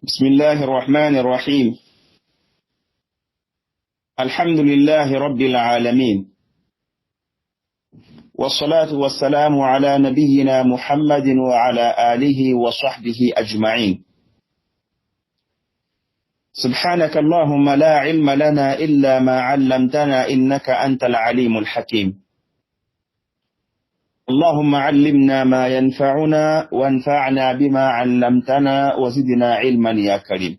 بسم الله الرحمن الرحيم. الحمد لله رب العالمين، والصلاة والسلام على نبينا محمد وعلى آله وصحبه أجمعين. سبحانك اللهم لا علم لنا إلا ما علمتنا إنك أنت العليم الحكيم. اللهم علمنا ما ينفعنا وانفعنا بما علمتنا وزدنا علما يا كريم.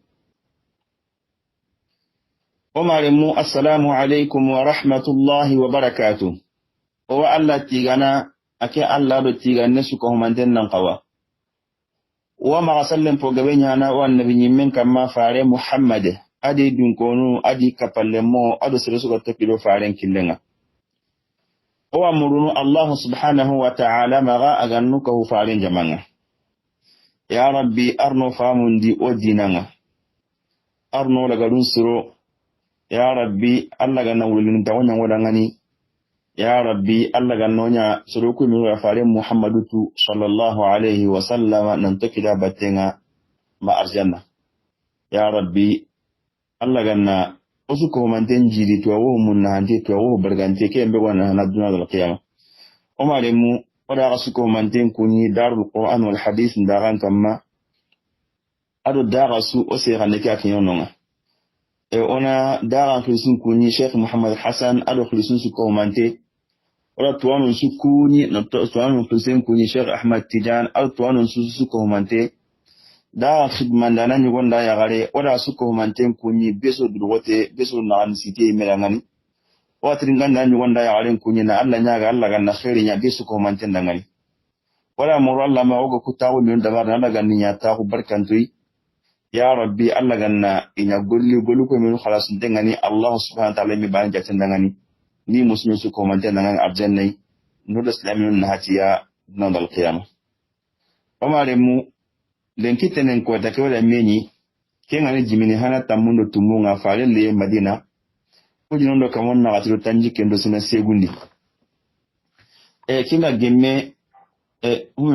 ومعلمو السلام عليكم ورحمة الله وبركاته. وألا تيغانا أكي ألا بتيغانا سكوهم أنتنا قوا وما سلم فوقبينيانا والنبي من كما فاري محمد أدي دنكونو أدي كبالمو أدو سرسوك تكيلو فارين كلنا وأمرنا الله سبحانه وتعالى مغا أغنوكه فارين جمانا. يا ربي أرنو فامون دي ودينا أرنو لغلون سرو. يا ربي الله غنا ولين تاونا ودانغاني. يا ربي الله غنونا سروكو من فارين محمد صلى الله عليه وسلم ننتكدا باتنا ما أرجانا. يا ربي الله غنا usuko manten jiri to wo mun na hande to wo bargante ke mbe wana na duna dal qiyama o malemu oda asuko manten kuni darul qur'an wal hadith ndaran tamma ado darasu o se rande ka kinonga e ona daran krisun kuni sheikh muhammad hassan ado krisun su ko mante oda tuwanu su kuni no tuwanu krisun kuni sheikh ahmad tijan ado tuwanu su ko mante da khidmandana nyugonda ya gare oda suko manten kunyi beso durwote beso na ansite melangani watrin ganda nyugonda ya gare kunyi na Allah nyaga Allah ganna khairi nya beso ko manten dangani wala muru Allah ma ogo kutawo min dabar na ganni nya ta ku barkantui ya rabbi Allah ganna inya golli golu ko min khalas dangani Allah subhanahu wa ta'ala mi ban jatin dangani ni muslimin suko manten dangani arjannai nur islamin na hatiya nan qiyamah omaremu lenkitenen ko take wala meni kenga jimini hana tamundo tumunga fare le madina kujino ndo kamon na watiro tanji kendo sina segundi kinga gemme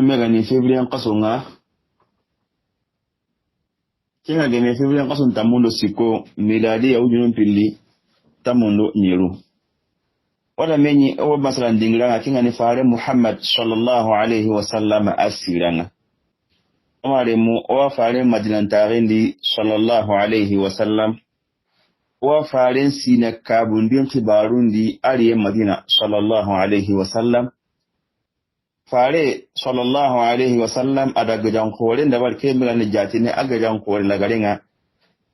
mega ni fevrier qasonga kinga gemme fevrier qason tamundo siko miladi ya ujino pilli tamundo nyiru wala meni o masalan dingra kinga ni fare muhammad sallallahu alaihi wasallam asiranga omaremu wa faren madinantarendi sallallahu alaihi wasallam wa faren sina kabundin tibarundi ariye madina sallallahu alaihi wasallam fare sallallahu alaihi wasallam adaga jankoren da barke milani jatine aga jankoren lagarenga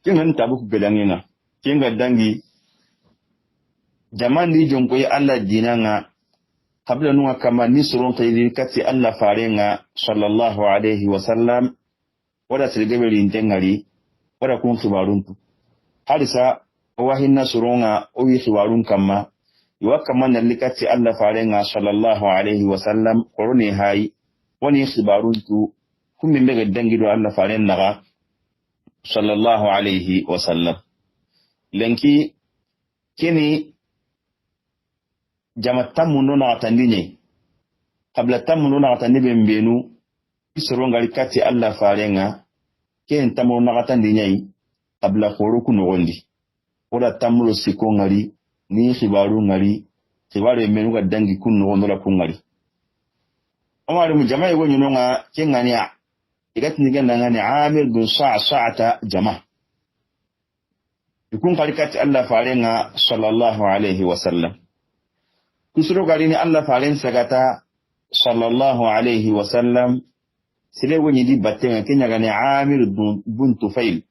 kingan tabuku belangina kinga dangi jamani jonkoyi Allah dinanga qabla nuwa kama nisrun tayri kati Allah farenga sallallahu alaihi wasallam wada silgebeli intengari wada kun khibaruntu halisa wahin nasrunga o yi khibarun kama yuwakka man likati Allah farenga sallallahu alaihi wasallam korone hayi wani khibaruntu kumbe mbege dangido Allah faren naga sallallahu alaihi wasallam lenki kini jama tamundo na atandinye kabla tamundo na atandibe mbenu isronga likati Allah farenga ken tamundo na atandinye kabla khoroku nogondi oda tamulo siko ngari ni khibaru ngari khibaru menu ga dangi kun nogondo la kungari omari mu jama yego nyonga kengani a igati nigenda ngani amir bin sa'ata jama ikun kalikati Allah farenga sallallahu alaihi wasallam kusuro garini Allah faren sagata sallallahu alaihi wasallam sile woni di batenga kenya gane Amir ibn Tufail.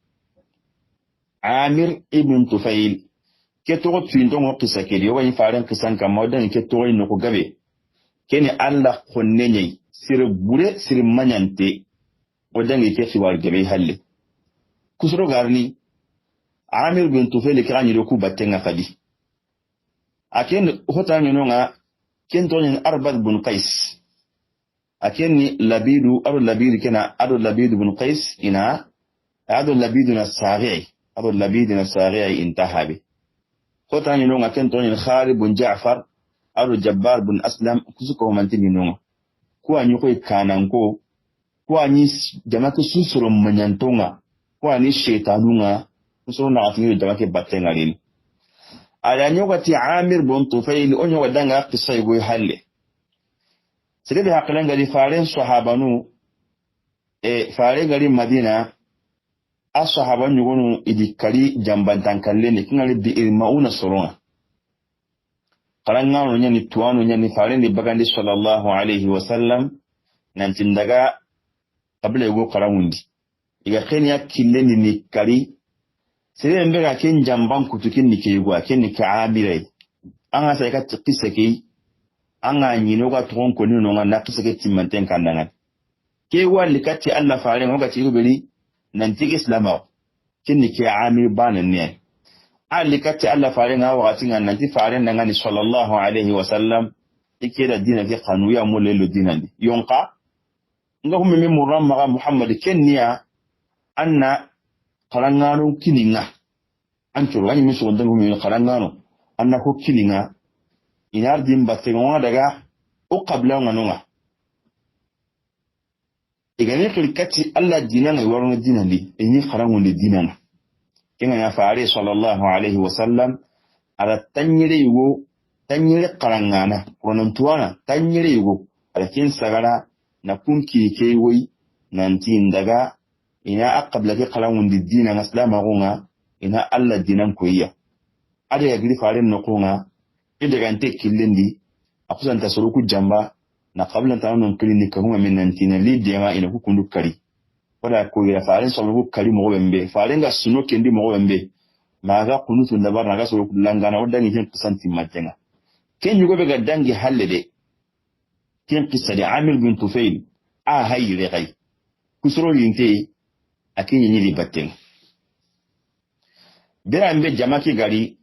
Amir ibn Tufail ke to twindongo kisakeli woni faren kisan kamodan ke to no ko gabe kene Allah khonnenyi sir bure sir manyante odangi ke fiwar gabe halle kusuro garini Amir ibn Tufail kirani do ku batenga fadi aken hota ngonga kentonin arbad bin qais aken labidu abu labid kana adu labid bin qais ina adu labid as-saghi adu labid as-saghi intahabi hota ngonga kentonin khalid bin ja'far adu jabbar bin aslam kusuko mantini nonga ko anyi ko kananko ko anyi jama'atu susuro manyantonga ko ani shaytanunga so na atini daga ke battenga lin ala nyogati Amir bin Tufail onyo wadanga qissa yugo halle sire be haklanga di faren sahabanu fare gari Madina as-sahaban yugonu idikari jambantan kalle ne kingali bi irmauna soronga karangano nyani tuano nyani fare ni bagandi sallallahu alaihi wasallam nantin daga qabla yugo karangundi iga khenya kille ni kari sire mbega ken jamban kutukin ni ke yugo ken ni ka amire anga sai ka tsiki anga nyino ga tron ko ni no nga nakise timmanten kandanga ke wali kati Allah fare ngoga ci rubeli nanti islama kinni ke amir banan ne ali kati Allah fare nga wakati nga nanti fare nga ni sallallahu alaihi wasallam ike da dina ke qanuya mo lelo dinandi yonqa nga hum mi muramma Muhammad kenniya anna qarangano kininga ancho gani mi so ndangu mi qarangano anna ko kininga inar dimba tengonga daga o qabla nganonga igane kati Allah dinanga warno dinandi enyi qarangonde dinanga kinga ya faare sallallahu alaihi wasallam ala tanyire yugo tanyire qarangana konon tuwana tanyire yugo ala kin sagara na kunki ke woy nanti ndaga ina aqabla ke qarangonde dinanga islama gonga ina Allah dinan koyiya ada ya gri faare no konga idaga nte killendi akusanta soroku jamba na qabla tanon clinique ko min nantina lidema ina hukundu kari wala ko ya faaren soroku kari mo wembe faaren ga suno kendi mo wembe maga kunutu ndabar naga soroku langana wadani hen kusanti matenga ken yugo be ga dangi hallede ken qissadi Amir bin Tufail a hayre gai kusoro yinte akinyi nyili batten bera mbe jamaki gari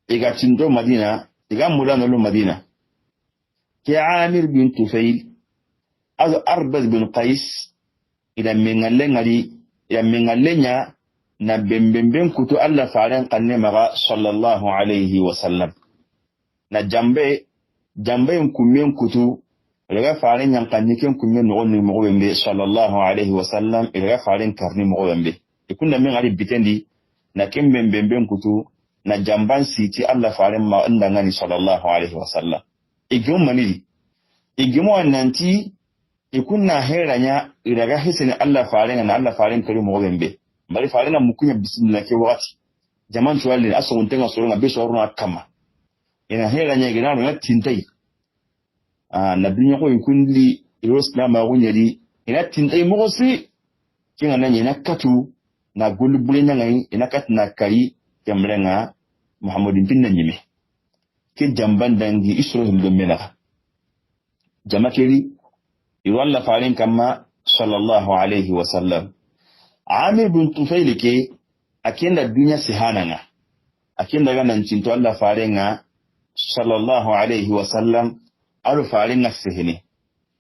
iga tindo Madina iga mulano lo Madina ke Amir bin Tufail az Arbad bin Qais ila mengalenya na bembemben kutu Allah faran kanne maga sallallahu alaihi wasallam na jambe kummen kutu ila faran yan kanne ken kummen no ni mo wembe sallallahu alaihi wasallam ila faran karni mo wembe ikunna mengali bitendi na ken bembemben kutu na jamban siti Allah faran ma inda ngani sallallahu alaihi wasallam igum manili igimo nanti ikunna heranya iraga hisini Allah faran na Allah faran kari mo wembe bari faran mukunya bismillah ke wati jaman tuwali aso ntenga so nga beso runa kama ina heranya gina no tintai na binya ko ikundi irosna ma gunyari ina tintai mo si kinga nanye na katu na gulubule nyangai ina katna kari jamrenga Muhammadin pinna nyime ke jamban dangi isro himdo mena jamakeri iwalla farin kama sallallahu alaihi wasallam Amir bin Tufail ke akenda dunya sihananga akenda ganan cinto Allah farenga sallallahu alaihi wasallam alu farenga sihini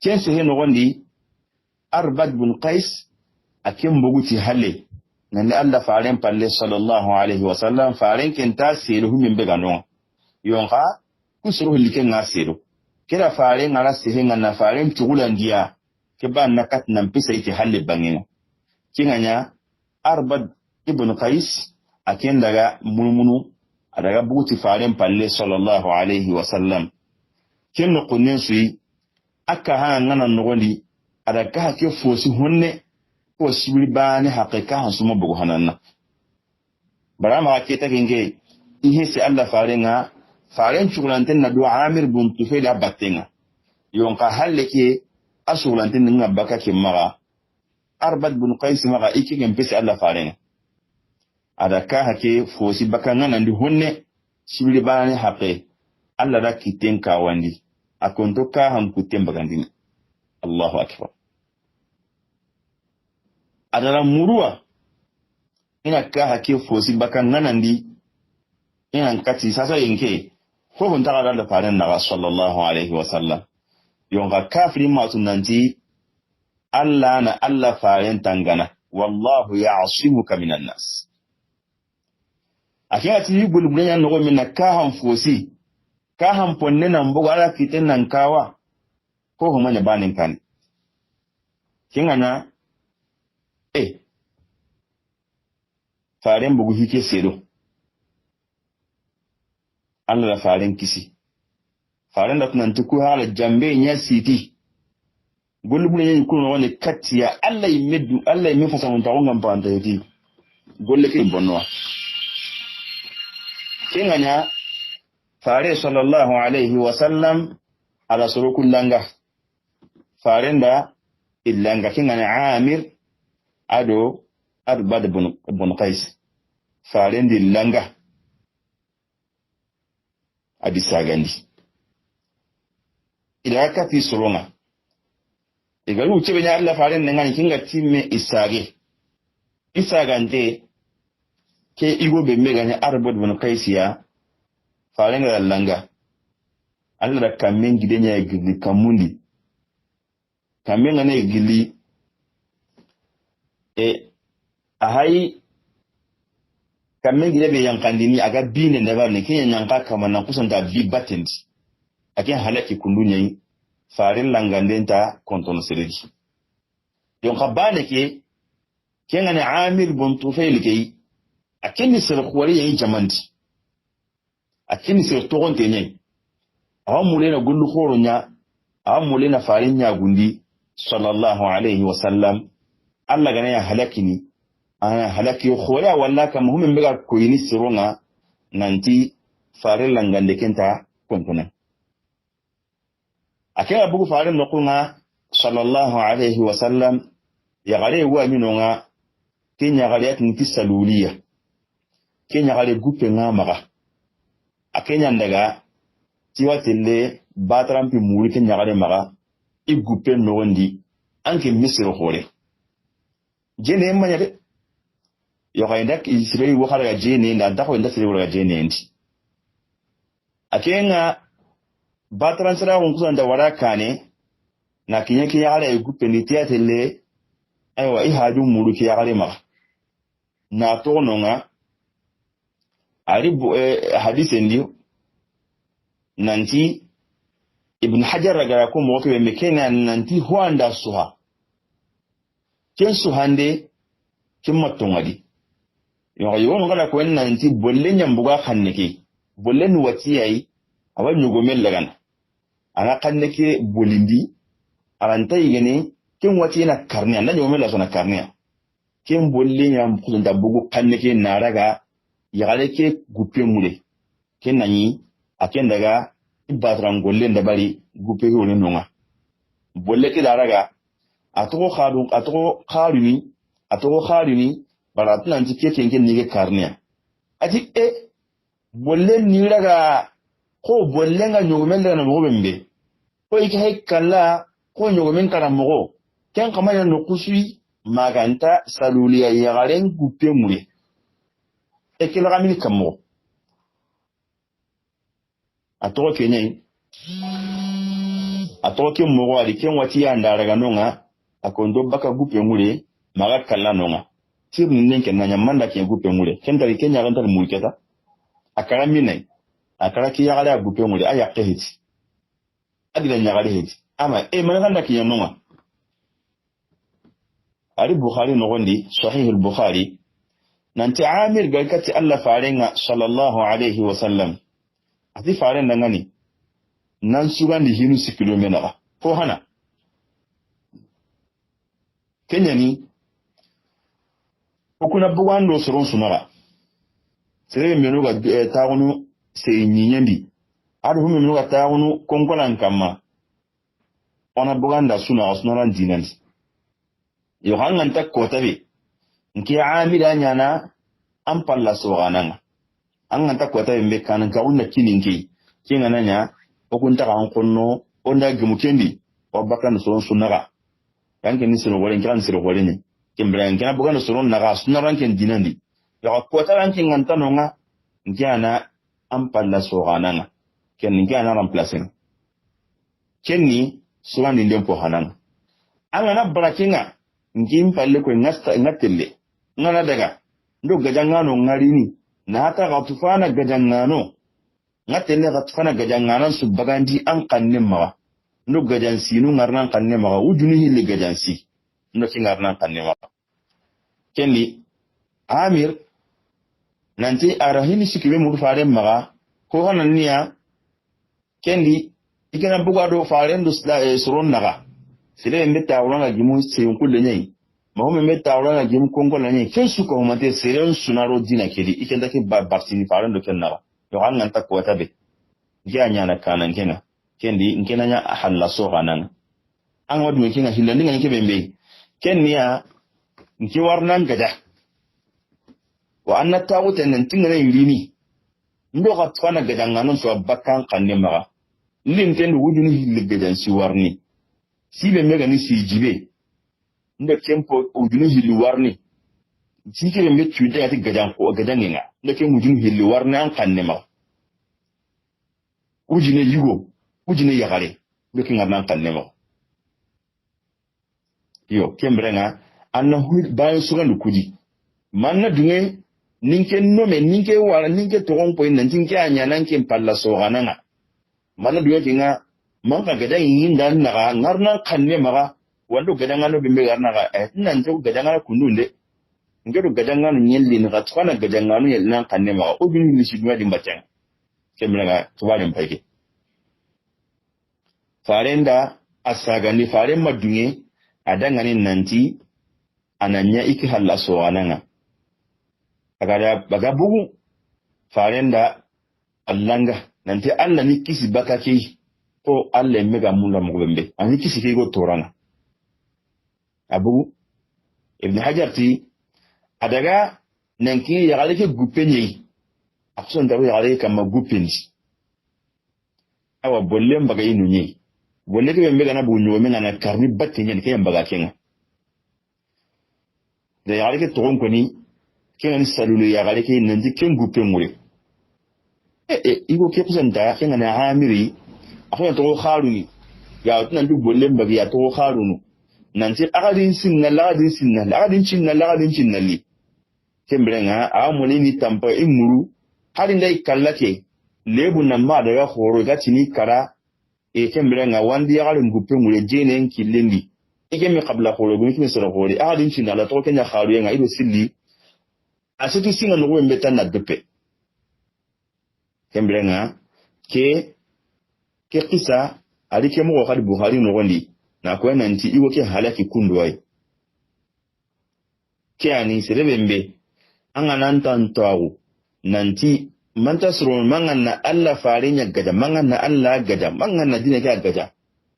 ken sihino gondi Arbad bin Qais akem boguti halle nan Allah faren palle sallallahu alaihi wasallam faren ken ta siru min be ganon yonka kusuru liken ngasiru kira faren ala sihinga na faren tugulandia ke ban nakat nan pisa ite halle bangina kinganya Arbad ibn Qais aken daga mulmunu adaga buti faren palle sallallahu alaihi wasallam ken no kunnen sui aka ha ngana nogondi adaga ke fosi honne ko sibiri bani haqiqa hansuma bugu hananna barama ke ta genge ihe se Allah farenga faren chugulanten na do Amir bin Tufail abatenga yonka halle ke asugulanten nga baka ke maga Arbad bin Qais maga ikigen pese Allah farenga adaka hake fosi baka ngana ndi honne sibiri bani haqe Allah da kiten ka wandi akonto ka han kutem bagandini Allahu akbar adala murua ina ka hake fosi baka ngana ndi ina nkati sasa yenke ko hunta ga da faran na sallallahu alaihi wasallam yonga kafiri ma tunanti Allah na Allah faran tangana wallahu ya'simuka minan nas akia ti bulbunya no minna ka han fosi ka han ponne nan bugo ala kiten nan kawa ko huma nya banin kan kingana faren bugu hike sedo Allah la faren kisi faren da tunan tuku hala jambe nya siti golubule nya kuno woni katiya Allah yimeddu Allah yimi fasa mun tawon panta yiti golle ke bonno kinganya fare sallallahu alaihi wasallam ala surukul langa farenda illanga kinganya Amir ado Arbad bun Qais farendi langa abisa gandi ila kati suronga igalu chebe nya Allah faren ngani kinga timme isagante ke igo be meganya Arbad bun Qais ya farenga langa Allah da kamen gidenya gidi kamundi kamen ngane gili ahai kamen gide be yankandini aga bine ndaga ne kenya nyanka kama na kusanta bi batendi akin halaki kundunya yi farin langandenta konton sirri yon kabane ke kenga ne Amir bun Tufail ke akin sir khwari yi jamandi akin sir togon tenye awamule na gullu khoronya awamule na farin nya gundi sallallahu alaihi wasallam Allah gane ya halakini ana halaki khora walla kam hum mega koyini sironga nanti farin langande kenta kontona akaya bugu farin nokunga sallallahu alaihi wasallam ya gare wa minonga kenya gare atinti saluliya kenya gare gupe ngamaga akenya ndaga tiwatelle batrampi muri kenya gare maga igupe nondi anke misiro khore jene manya de yo kainda Israeli wo khara jene na dako inda sire wo jene ndi akenga batransra won kusanda waraka ne na kinyake ya ala igupe ni tiatele aywa ihaju muru ki ya gare ma na tononga aribu hadise ndio nanti Ibn Hajar ragara ko mo ke mekena nanti huanda suha ken suhande kin matongadi yo yo ngala ko nanti bolle nyambuga khanneke bolle ni watiyai awan nyugomel lagana ana khanneke bolindi aranta yene ken watiyina karniya na nyugomel la sona karniya ken bolle nyam kuzunda bugu khanneke naraga yagale ke gupe mule ken nani aken daga ibatran golle ndabari gupe ko ne nonga bolle ke daraga atoko kharuni baratna anti keke ngen nige karniya ati bolle ni daga ko bolle nga nyogomel na mo bembe ko ike kala ko nyogomen kara mo ken kamaya no kusui maganta saluliya yagaren gupe mule ekela gamini kamo atoko kenye atoke mo wali ken wati anda daga nonga akondo baka gupe mule maga kala nonga tirni nenke na nyamanda ke gupe mule ken dari kenya ganta mulketa akara minai akara ki yagala gupe mule aya qehiti adila nyagale hiti ama mananda ki nonga ari Bukhari no gondi sahih al-Bukhari nanti Amir galkati Allah farenga sallallahu alaihi wasallam ati faren ngani nan sugandi hinu sikilomena ko hana kenya ni okuna bugando soron sunara sere meno ga taunu se nyinyandi adu meno ga taunu konkolan kama ona buganda sunara dinandi yo hangan takotabe nki Amir nyana ampalla sogananga anganta kotabe mbe kanan ka unna kininki kinga nanya okunta kan konno onda gumukendi obakan soron sunara yanke ni sino wala nkan siro wala ni kimbran kana bugan soron naga sunaran ken dinandi ya ko ta rankin nganta nonga ngiana ampalla sogananga ken ngiana remplacer kenni suran ni ndempo hananga angana brakinga ngim palle ko ngasta ngatelle ngana daga ndo gajangano ngarini na hata gatufana gajangano ngatelle gatufana gajangano subagandi an kannin mawa ndo gajansi nu ngarnan kanne maga ujuni hille gajansi ndo ki ngarnan kanne maga kenni Amir nanti arahini sikibe mur faren maga ko hananiya kendi ikana bugado faren do suron naga sire mbeta wala gimu seyun kulle nyai mahome mbeta wala gimu kongo la nyai kesu ko mate sire sunaro dina kedi ikenda ke barsini faren do kenna yo hanga ta ko tabe ya nyana kanan kena kendi nkena nya halla so kanan an wadu kinga hilandi ngani ke bembe kenniya nki warnan gada wa anna tawuta nan tingana yirimi ndo ka tsana gada nganon so bakkan kanne maga lin ten wujunu hilli gadan si warni sibe mega ni si jibe ndo tempo wujunu hilli warni sikire me tude ati gadan ko gadan nga ndo ke wujunu hilli warni an kanne maga wujune yugo wujune yagare ndo ke ngarnan kanne maga yo kembrenga anna hu bayo sugan kudi manna dunge ninke nome ninke wala ninke togon po nan tinke anya nan ken palla so gananga manna dunge tinga manka gadan yin dan naga ngarna kanne maga wando gadan ngano bimbe garna ga nan to gadan ngano kundunde ngero gadan ngano nyelli ni gatwana gadan ngano yel nan kanne maga o bin ni sidwa di mbatan kembrenga tuwale mpake farenda asagani faren madunge adangani nanti ananya iki halla so ananga agada baga bugu farenda allanga nanti alla ni kisi bakake ko alla mega mula mugombe ani kisi ke go torana abu ibn hajar ti adaga nanki ya gale ke gupenyi akson dawo ya gale kama gupenyi awa bollem baga inunyi bolle ke mega na bunyo menga na karni batte nyen ke mbaga kenga da ya rike togon ko ni kenga salulu ya gale ke nanti ken gupe ngure igo ke kusanta kenga na hamiri akwai to kharuni ya tunan du bolle mbaga ya to kharunu nanti agadin sinna lagadin cinna li kembrenga amoni ni tampa imuru halin dai kallake lebu nan ma daga horo ga tini kara kembrenga wandi ya galin gupe ngure jenen killendi ikemi qabla horo gumi kimi sura hori agadin cinna la to kenya kharu yenga ido silli asitu singa no wembe tan na depe kembrenga ke kisa alike mo khadi buhari no gondi na kwa nanti iwo ke halaki kunduwai ke ani sirebembe anga nantan tawu nanti manta suru manganna alla farinya gaja manganna alla gaja manganna dine ga gaja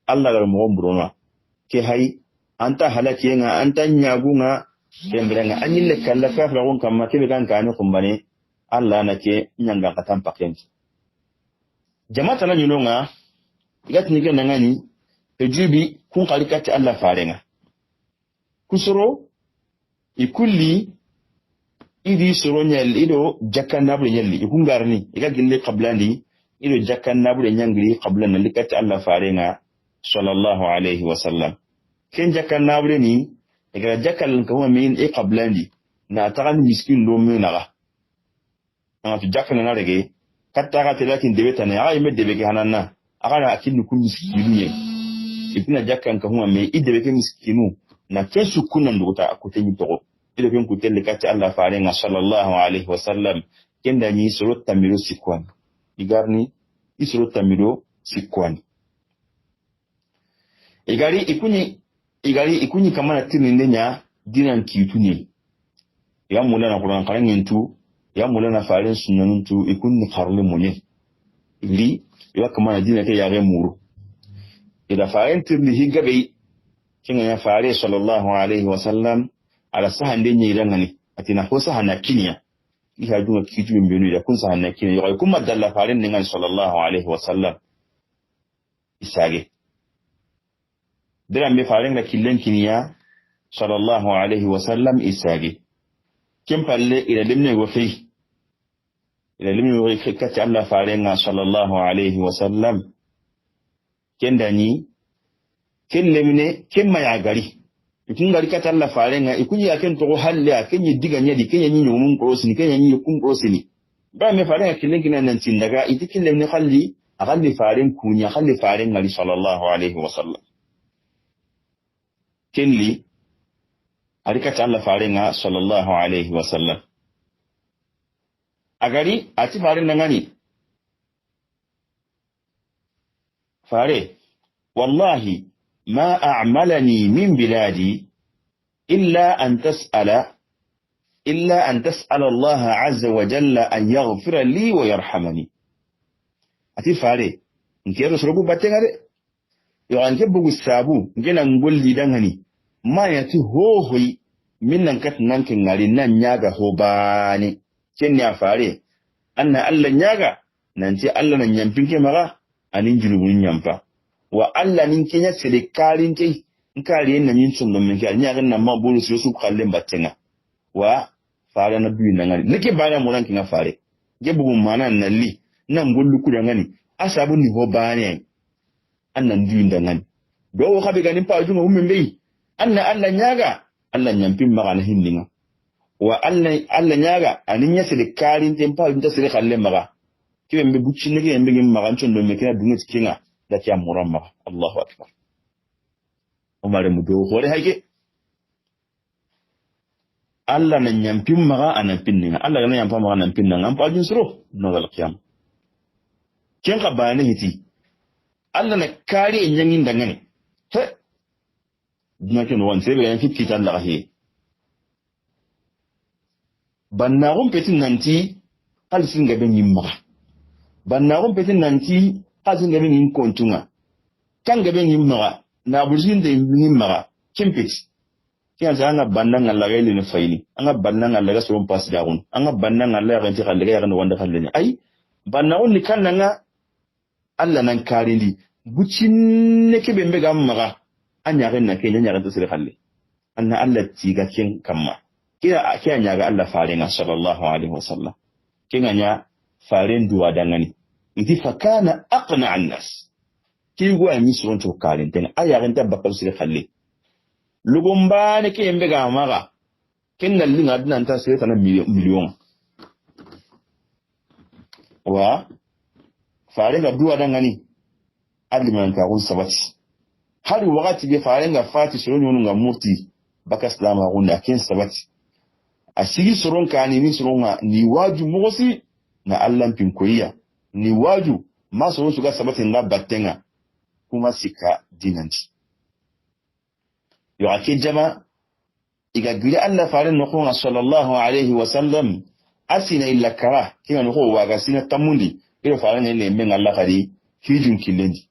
alla gar mo mbrono ke hay anta halaki nga anta nyagunga kembrenga anyille kala ka ragon kamma ke kan kanu kumbane alla nake nyanga katam pakenti jama'ata na nyunonga igatni ke nangani ejubi kun kalikati alla farenga kusoro ikulli idi soro nyel ido jakkan nabule nyelli ikungarni iga gille qablandi ido jakkan nabule nyangli qablana likati alla farenga sallallahu alaihi wasallam ken jakkan nabule ni iga jakkal ko min e qablandi na tagan miskin do menaga fi jakkan na rege katta ga telakin debeta ne ay medde be hananna aga akin kun miskinu ibina jakkan ka huma me idebe ke miskinu na kesu kunan duta akutenyi togo ido ken kutelle kati Allah farenga sallallahu alaihi wasallam kenda ni surut tamido sikwan igarni isurut tamido sikwan igari ikunyi kama na tininde nya dinan kituni ya mulana kuran karangentu ya mulana faren sunanuntu ikunni karle munye ili ya kama na dinake ya remuru ida faren tirni higabe kinga ya fare sallallahu alaihi wasallam ala sahan de nyi rangani atina ko sahan na kinya iha dunga kiju mbenu ida kun sahan na kinya yo kuma dalla faren ningan sallallahu alaihi wasallam isage dira me faren na killen kinya sallallahu alaihi wasallam isage kim palle ila limne go fi ila limne go kati Allah faren sallallahu alaihi wasallam kendani kellemine kemma ya gari ikun gari kata Allah farenga ikunyi aken to halle akenyi diga nyadi kenya nyi mun krosini kenya nyi kun krosini ba me farenga killen kina nan tin daga iti kellemine khalli akalli faren kunya khalli faren ngali sallallahu alaihi wasallam kelli arikata Allah farenga sallallahu alaihi wasallam agari ati fare nangani fare wallahi ma a'malani min biladi illa an tas'ala Allah azza wa jalla an yaghfira li wa yarhamani ati fare nkero sorobu batenga de yo anke bugu sabu ngena ngolli dangani ma yati hohoi minnan kat nan kin ngari nan nyaga hobani ken ya fare anna Allah nyaga nan ce Allah nan yampin ke maga anin julubun yampa wa Allah nin kenya sede kalin kai in kare nan yin tun don min ke nyaga nan ma bolu su kallen batenga wa fare na biyu nan ngari like bana mo nan kin fare ge bugu manan nalli nan gollu ku dangani asabu ni hobani annan duyin dangani do wo khabe ganin pa juma ummin bai anna Allah nyaga Allah nyampin maga na hindinga wa Allah nyaga anin ya sede kalin tempa inta sede khalle maga kibe mbe bucci nege mbe ngim maga chondo me kina dunga tikinga da kya muramma Allahu akbar umare mu do hore hage Allah na nyampin maga anan pinninga Allah na nyampa maga nan pinninga am pa jun suro no dal qiyam ken ka bane hiti Allah na kare nyangin dangane he dunake no wanse be yan fitti tan la he bannarum petin nanti hal singa ben yimma bannarum petin nanti hal singa ben yin kontunga kan ga ben yimma na bujin de yimma kimpit kiyan sa nga bannan Allah ga ilin fayni anga bannan Allah ga so pass daun anga bannan Allah ga ti khalle ga no wanda khalle ni ai bannaun ni kan nga Allah nan karindi bucin ne ke be ga maga anya ga na kenya nya ga tsire khalle anna Allah ti ga kin kamma kiya nya ga Allah fare na sallallahu alaihi wasallam kinga nya faren duwa dangani idi fakana aqna an-nas ki go ami suron to kalin ten aya ga tabba kal tsire khalle lugumba ne ke yembe ga maga kin nan linga dinan ta sai ta miliyon wa fare ga duwa dangani aliman ka gun sabati hari wakati be fare ga fati suron nga murti baka islama gunda kin sabati asigi suron ka ni suron ni waju mosi na Allah pin koyiya ni waju ma suron su ga sabati nga battenga kuma sika dinanti yo ake jama iga gure Allah fare no ko sallallahu alaihi wasallam asina illa kara kina no ko waga sina tamundi iro fare ne le men Allah kadi hijun kilendi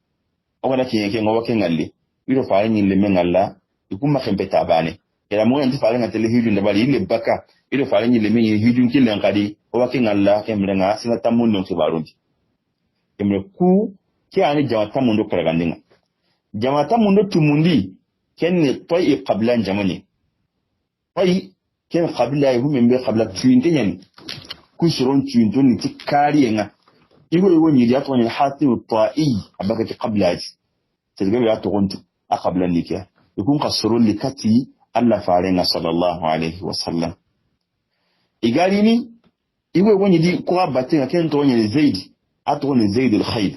o wala kiyen ke ngawa ke ngalle iro fare ni le men Allah ikuma khembe tabane ila mo yanti fare ngatele hijun da bali ile baka iro fare ni le men hijun kilen kadi o wa ke ngalla ke mrenga sina tamundi on ke barundi emre ku ke ani jawa tamundo karagandinga jawa tamundo tumundi ken toy qablan jamani toy ken qabla yu membe qabla tuinte nyani ku suron tuinto ni tikariyenga igo woni ya to ni hatimu ta'i abaka qablaji tilga ya to gontu a qabla nika yakun qasurun likati Allah farenga sallallahu alaihi wasallam igari ni igo woni di ko abatenga ken to ni zaid atoni zaid al-khayl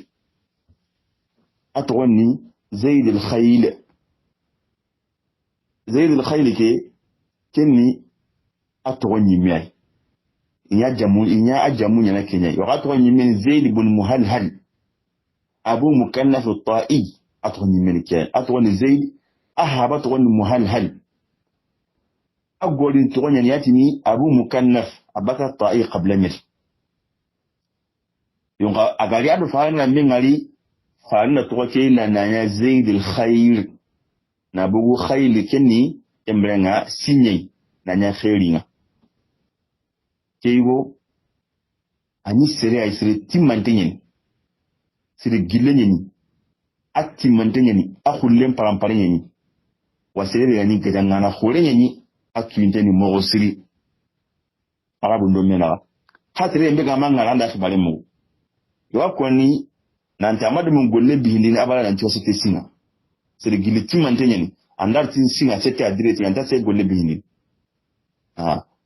atoni zaid al-khayl zaid al-khayl ke kenni atoni mai inya ajamu nyana kenya yo atoni min zaid ibn muhalhal abu mukannaf at-ta'i atoni min ke atoni zaid ahaba atoni muhalhal agolin to nyani yatini abu mukannaf abaka at-ta'i qabla mir yonga agari adu faana min ngari faana to ke la na ya zaid al-khayr na bugu khayli kenni emrenga sinye na nya khairinga keigo ani sere ay sere timantenyen sere gilenyen atti mantenyen akhullem paramparenyen wasere yani gadanga na khorenyen akinteni mo siri arabu ndo mena hatre mbega mangala nda khibale mo yo akoni nanta amadu mun golle bihindi na abala nanti wasu tesinga sere gile timantenyen andar tin singa sete adirete yanta se golle bihindi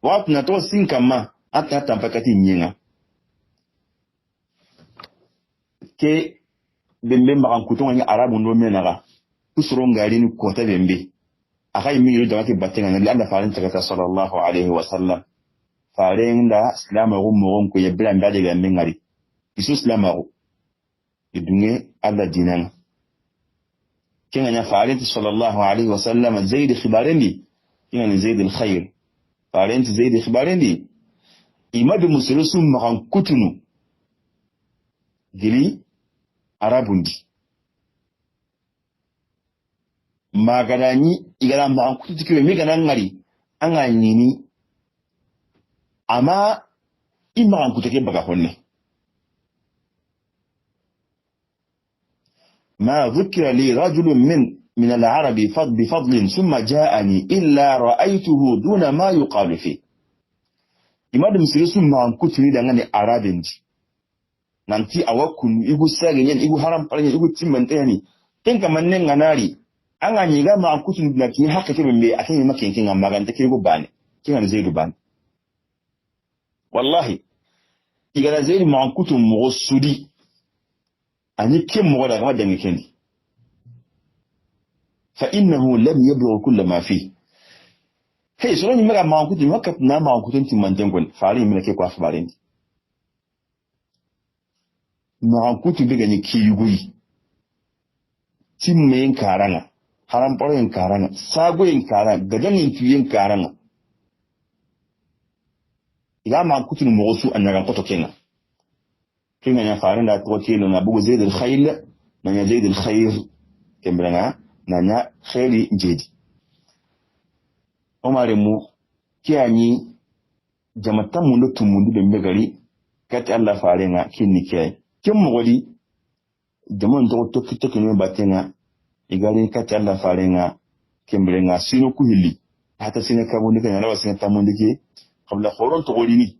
wat na to sinka ma ata tampakati nyenga ke bembe makan kutonga ni arabu ndo menaga kusuro ngari ni kota bembe akai mi yoda wake batenga ni Allah faran taka sallallahu alaihi wasallam farenda islamago mogon ko yebira mbade ga mengari isu islamago idunge alla dinanga kinga nya farenti sallallahu alaihi wasallam zaid khibarendi kinga ni zaid al khair farenti zaid khibarendi imadu musulusu magan kutunu gili arabundi magadani igala magan kutu kiwe migana ngari anga nini ama imagan kutake baga honne ما ذكر لي رجل من العرب بفضل ثم جاءني إلا رأيته دون ما يقال فيه إمام مسلم ما أنكت لي دعني عربي nanti awakunu igu sage nyen igu haram palen igu timmanteni kenka mannen nganari anga nyiga ma ankutu ndaki hakka ke bembe akin makin kinga maganta ke go bane kinga zaidu ban wallahi igala zaidu ma ankutu mo sudi ani kim mo da ga dangi kendi fa innahu lam yablugh kull ma fi hey so ni mega ma ankutu makka na ma ankutu timmanten gon faari mi ke ko afbarendi ma kutu daga ni kiyugui timmen karanga haram paren karanga sagoyin karanga gadan tuyen karanga ila ma kutu ni mosu annaga koto kenga ya faran da to kelo na bugu zaid al khayl na ya zaid al khayr kembranga na nya khairi jeedi omare mu kiyani jama'tan mun do tumundu be megari kati Allah farenga kinni kiyai kin mogoli jamon to to ne batenga igari kati Allah farenga kembrenga sino ku hilli hata sino kabundi kana rawa sino tamundi ke qabla khoron to golini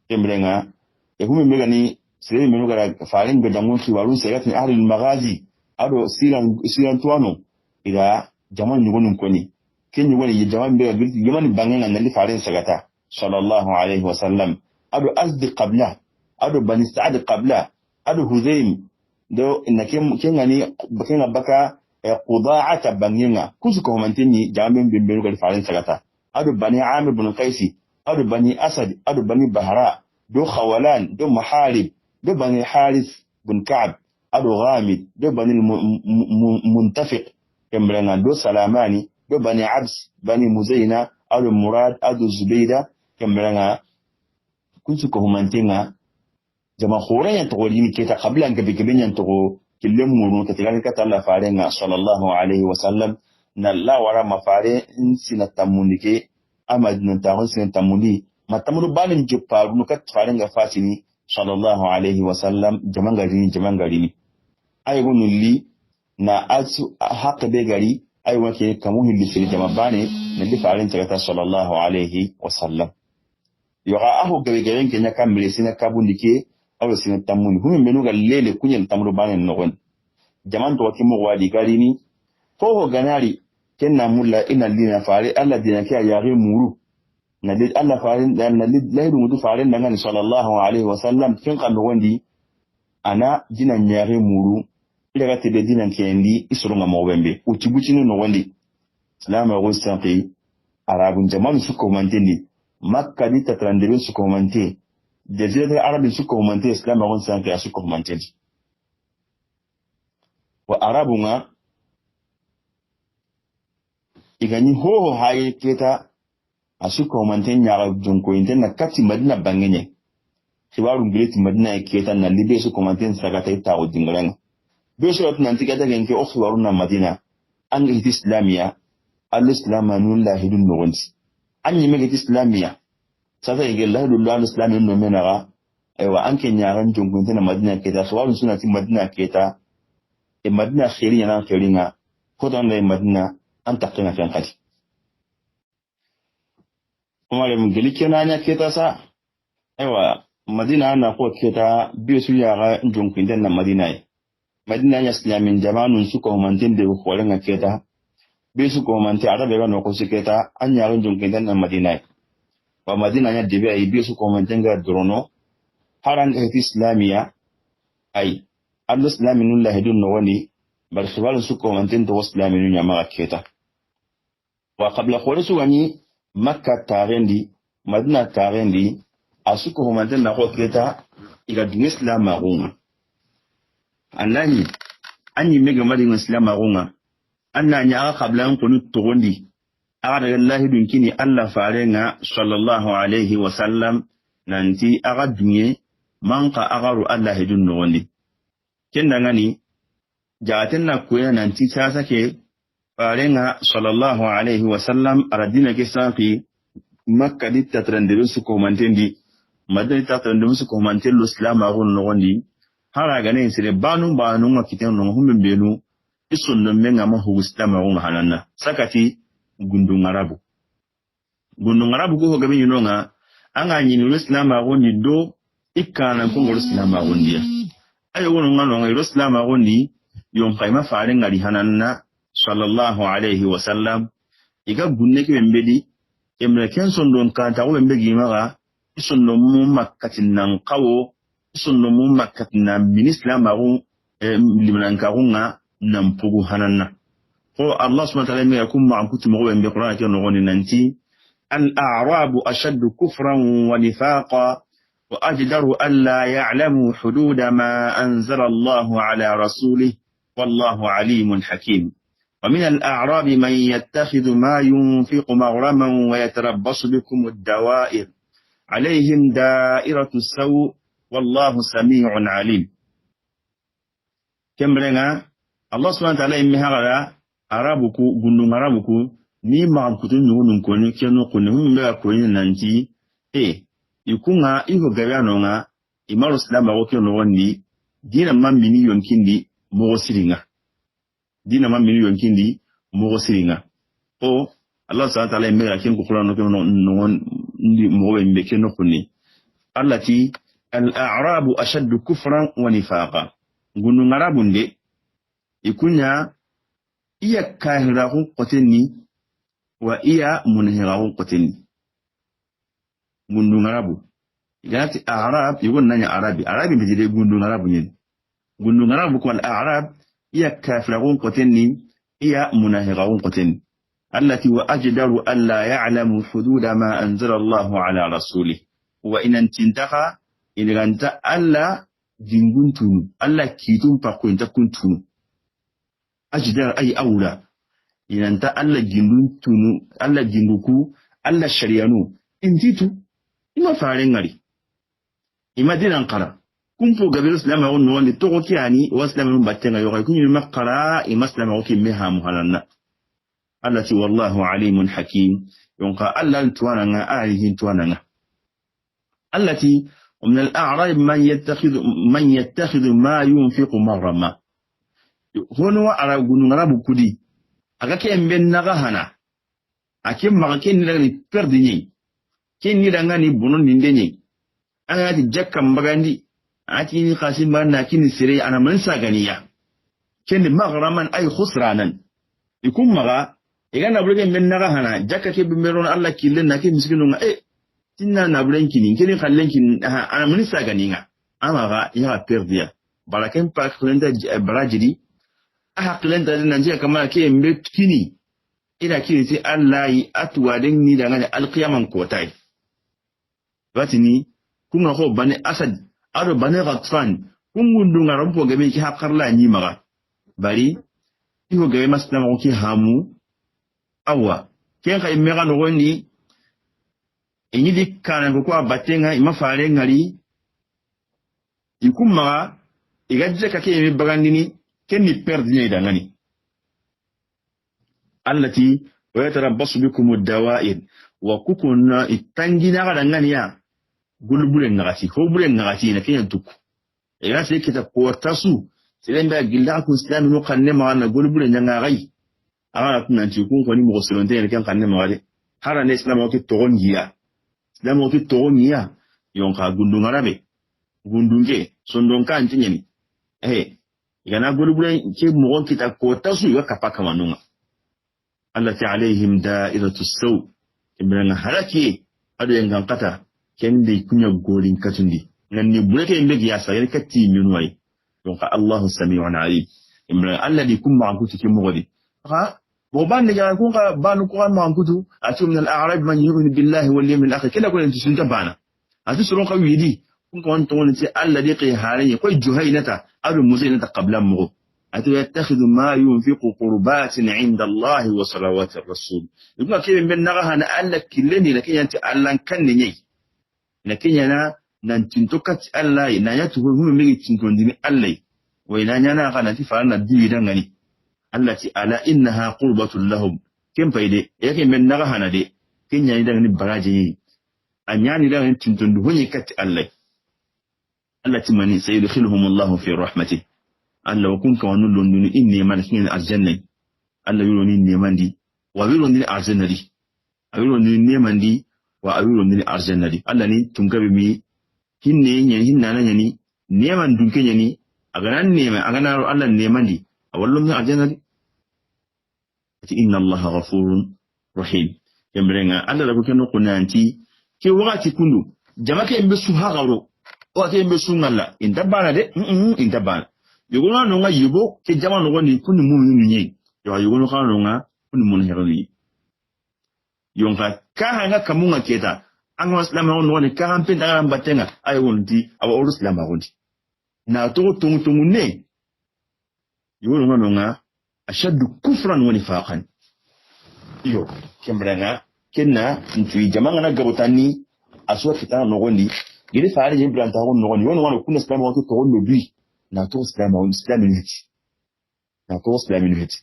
kembrenga e humi megani sire menu gara faren be damun fi warun sayat ni ahli al-maghazi ado silan tuano ila jamon nyugonun koni ken nyugoni jamon be jamon bangenga nali faren sagata sallallahu alaihi wasallam ado azdi qabla ado bani sa'ad qabla ado huzaim do inakem kengani bakenga baka quda'ata bangenga kusuko mantini jamon be menu gara faren sagata ado bani amir bin qaisi ado bani asad ado bani bahra do khawalan do maharib do bani haris bin ka'b ado ghamid do bani muntafiq kembrana do salamani do bani abs bani muzaina ado murad ado zubayda kembrana kunsu ko humantinga jama khuranya to golini keta qabla an gabe gabenyan to killem murun ta tigan kata Allah farenga sallallahu alaihi wasallam na la wara mafare insina tamunike amad nan tawon sin tamuni matamuru balin jipparu no kat farenga fasini sallallahu alaihi wasallam jaman gari ay gonulli na asu haqqa be gari ay wake kamu hilli fil jamabane na li faren tagata sallallahu alaihi wasallam yoga aho gari kenya kamre sina kabundike aw sina tamuni hum menu gal lele kunyel tamru bane nogon jaman to wakimo wadi gari ni ko ganari kenna mulla ina lina fare alla dina ke yare muru nalid Allah farin da nalid lairu mutu farin da ngani sallallahu alaihi wasallam kin kan wandi ana dinan yare muru ila ga dinan kendi isurunga mawembe uchibuchinu no wandi salama go sanqi arabun jaman su ko manteni makka ni tatrandire su ko mante jazira arabin su ko mante islam go sanqi su ko manteni wa arabunga igani ho haye keta asuko manten nyaga jonko intena kati madina bangenye siwaru ngireti madina eketa na libe su komanten sagata ita o dingranga beso at nanti kata genke o siwaru na madina an iti islamia al-islama nulla hidun nogonsi an yi mega islamia sasa yake lahdu al-islami no menaga aywa an ke nyaga jonko intena madina eketa siwaru suna ti madina eketa e madina khairi yana khairinga ko don le madina an taqina fi qati umare mun geli kenan ya keta sa aiwa madina ana ko keta biyu su ya ga jonkin dan madina yi madina ya islamin jamanun su ko mantin da ko ran keta biyu su ko mantin arabe ga no ko su keta an ya ga jonkin dan madina yi wa madina ya dibe ai biyu su ko mantin ga drono haran ga islamiya ai al-islamin la hidun no wani bar khawal su ko mantin da islamin ya ma keta wa qabla khawal su wani makka tarendi madina tarendi asuko humante na ko keta iga dunga islam magunga anyi mega madin islam magunga annanya aka qablan kunu togondi aga wallahi dun kini Allah farenga sallallahu alaihi wasallam nanti aga dunye manka agaru Allah dun nogondi kenda ngani jaaten na kuya nanti sasa ke farenga sallallahu alaihi wasallam aradina ke safi makka ditta trandiru su ko mantendi madina ditta trandiru su ko mantello islam agun nogondi hara gane sire banu makiten no humbe benu isunno menga ma hu islam agun hananna sakati gundung arabu ko gabe yinonga anga nyini islam agun do ikana ko ngol islam agun dia ayo wono ngano ngai islam agun ni yon kayma faare ngari hananna sallallahu alaihi wasallam iga gunne ke mbedi emre ken sondon kanta ko mbegi maga isunno mu makkatin nan qawo isunno mu makkatin nan min islam agun limnan kagunga nan pugu hananna ko Allah subhanahu wa ta'ala me yakum ma kutu mo be Qur'an ke no goni nanti al-a'rabu ashaddu kufran wa nifaqa wa ajdaru an la ya'lamu hudud ma anzala Allah ala rasulih wallahu alimun hakim wa min al-a'rab man yattakhidhu ma yunfiqu maghraman wa yatarabbasu bikum ad-dawa'ir alayhim da'iratu as-saw wallahu sami'un alim kembrenga Allah subhanahu wa ta'ala immi hagara arabuku gundung arabuku ni ma kutu nyungun koni keno koni humbe koni nanti ikunga iho gabano nga imaru islam ko keno woni dina mamini yonkindi mo siringa o Allah subhanahu wa ta'ala immi akin ko Qur'an ko non ndi mo be keno koni allati al-a'rabu ashaddu kufran wa nifaqa gundung arabunde ikunya iya kahirahun qotenni wa iya munhirahun qotenni gundung arabu igati arab yugon nanya arabi bijide gundung arabu nyen gundung arabu ko al-arab iya kafirahun qotenni iya munhirahun qotenni allati wa ajdaru an la ya'lamu hudud ma anzala Allah ala rasulih wa in tintaka inaganta alla jinguntunu alla kitun pakointa kuntunu ajdar ay aula inanta alla jinguntunu alla jinguku alla shariyanu intitu ima faare ngari ima dinan qara kumpo gabiru islama wonno wonde to ko kiani waslama battenga yo kunyu makara ima islama ko meha muhalanna allati wallahu alimun hakim yonqa alla tuwana alihin tuwana allati ومن الأعراب من يتخذ ما ينفق مغرما هو على غنغراب كودي agake emben naga hana ake magake ni lagani perdi ni ken ni danga ni bonon ni ndenye anga ti jakka mbagandi ati ni qasim banna kini sire ana man saganiya ken maghraman ay khusranan ikum maga igana bulge emben naga hana jakka ke bimeron Allah killen na ke miskinu nga tinna na bulenki ni kene kallenki ana mun saganiya amaga ya perdia baraken pa klenda barajidi klenda nanjia kama ke mbe kini ila kini ti Allah yi atwadin ni daga alqiyaman kotai batini kuma ko bani asad aro bani ghatfan kungundu ngarampo gabe ki hakarla ni maga bari iko gabe masna ko ki hamu awa ken kay mega no woni enyidi kana ko abatenga imafare ngari ikumma igajje kake mi bagandini kenni perdine dangani allati wa yatarabbasu bikum ad-dawa'id wa kukuna itangina kadangani ya gulbule ngati ko bule ngati na kenya duk ega se kita ko tasu silemba gilla ku islam no kanne ma na gulbule nyanga gai ara tunanti ku ko ni mo solonte ne kan kanne ma wale hara ne islam ko to ngiya islam ko to ngiya yonka gundungarabe gundunge sondon kan tinyeni igana gulbule ke mo kita ko tasu yo kapaka manunga allati alaihim da'iratu saw ibran halaki ado yangan kata kende kunya golin katundi nanni bulake mbegi ya sayar katti minwai donc Allahu sami'un alim imran alladhi kum ma'aku cikin mugodi ha وبان جا كوكا بان كوكا ما انكتو اتو من الاعراب من يؤمن بالله واليوم الاخر كلا كل انت سنت بانا اتو سرون قوي دي كوكا انت ونتي الله دي قيهاري كوي جهينتا ادو مزينتا قبل مغو اتو يتخذ ما ينفق قربات عند الله وصلوات الرسول يقول كيف من نغها انا الله كلني لكن انت الله كان ني لكن انا نانتنتوكات الله نانياتو هم ميغي تنكوندي الله وينانيانا غانا تفعلنا دي دغني التي على إنها قربة لهم كم فايدة يكي من نغهنا دي كن يعني دغني براجي أن يعني دغني تنتند هني كت الله التي من سيدخلهم الله في رحمته الله وكن كوانو لندن إني مالكين الجنة الله يقولون إني من دي ويقولون إني الجنة دي ويقولون إني من دي ويقولون إني الجنة دي الله ني تنكب مي هني يعني هنانا يعني نيمان دنك يعني أغنان نيمان أغنان الله نيمان دي أولهم الجنة دي إن الله غفور رحيم يمرنا الله لو كانوا قلنا أنتي كي وقت كله جماعة يمسوها غرو وقت يمسونا لا إن تبانا ده إن تبانا يقولون نونا يبو كي جماعة نونا كل مؤمنين يقولون كانوا نونا كل مؤمنين يونغا كهانا كمونا كيتا أنا مسلم نونا كهان بين أنا بتنا أيون دي أو أورس لما غندي ناتو تون يقولون نونا أشد كفرا ونفاقا iyo kembranga kenna ntui jamanga gabotani aswa kitana nogondi gele faale je blanta ko nogondi wono kuna islam wato to wono bi na to islam minute na to islam minute